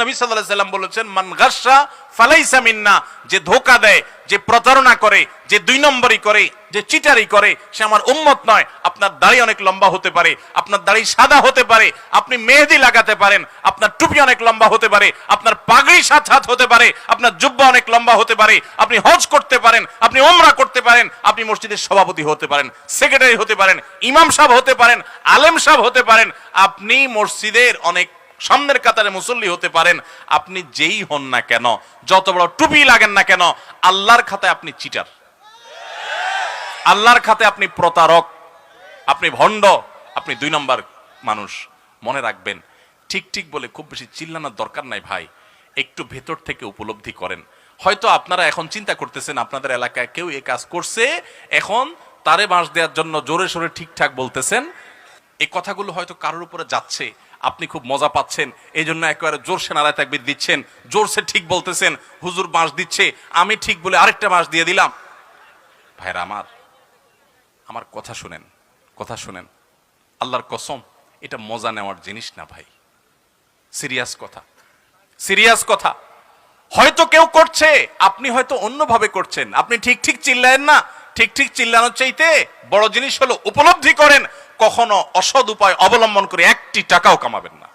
নবী সাল্লাল্লাহু আলাইহি সাল্লাম বলেছেন, মান গাশশা ফালাইসা মিন্না, যে ধোঁকা দেয়, যে প্রতারণা করে, যে দুই নম্বরই করে, যে চিটারি করে, সে আমার উম্মত নয়। আপনার দাড়ি অনেক লম্বা হতে পারে, আপনার দাড়ি সাদা হতে পারে, আপনি মেহেদি লাগাতে পারেন, আপনার টুপি অনেক লম্বা হতে পারে, আপনার পাগড়ি 7 হাত হতে পারে, আপনার জুব্বা অনেক লম্বা হতে পারে, আপনি হজ করতে পারেন, আপনি উমরা করতে পারেন, আপনি মসজিদের সভাপতি হতে পারেন, সেক্রেটারি হতে পারেন, ইমাম সাহেব হতে পারেন, আলেম সাহেব হতে পারেন, আপনি মসজিদের অনেক সামনের কাতারে মুসল্লি হতে পারেন। আপনি যেই হন না কেন, যত বড় টুপি লাগেন না কেন, আল্লাহর খাতায় আপনি চিটার, আল্লাহর খাতায় আপনি প্রতারক, আপনি ভণ্ড, আপনি 2 নম্বর মানুষ। মনে রাখবেন, ঠিক ঠিক বলে খুব বেশি চিল্লানোর দরকার নাই ভাই, একটু ভেতর থেকে উপলব্ধি করেন। হয়তো আপনারা এখন চিন্তা করতেছেন আপনাদের এলাকায় কেউ এই কাজ করছে, এখন তারে বাঁশ দেওয়ার জন্য জোরে সোরে ঠিকঠাক বলতেছেন। এই কথাগুলো হয়তো কারোর উপরে যাচ্ছে, আপনি খুব মজা পাচ্ছেন, এই জন্য একেবারে জোরসে নারায় তাকবীর দিচ্ছেন, জোরসে ঠিক বলতেছেন, হুজুর বাঁশ দিচ্ছে, আমি ঠিক বলে আরেকটা বাঁশ দিয়ে দিলাম। ভাইরা আমার কথা শুনেন, কথা শুনেন, আল্লাহর কসম, এটা মজা নেওয়ার জিনিস না ভাই, সিরিয়াস কথা, সিরিয়াস কথা। হয়তো কেউ করছে, আপনি হয়তো অন্যভাবে করছেন, আপনি ঠিক ঠিক চিল্লায়েন না। ঠিক ঠিক চিল্লানোর চাইতে বড় জিনিস হলো উপলব্ধি করেন, কখনো অসৎ উপায় অবলম্বন করে 1টি টাকাও কামাবেন না।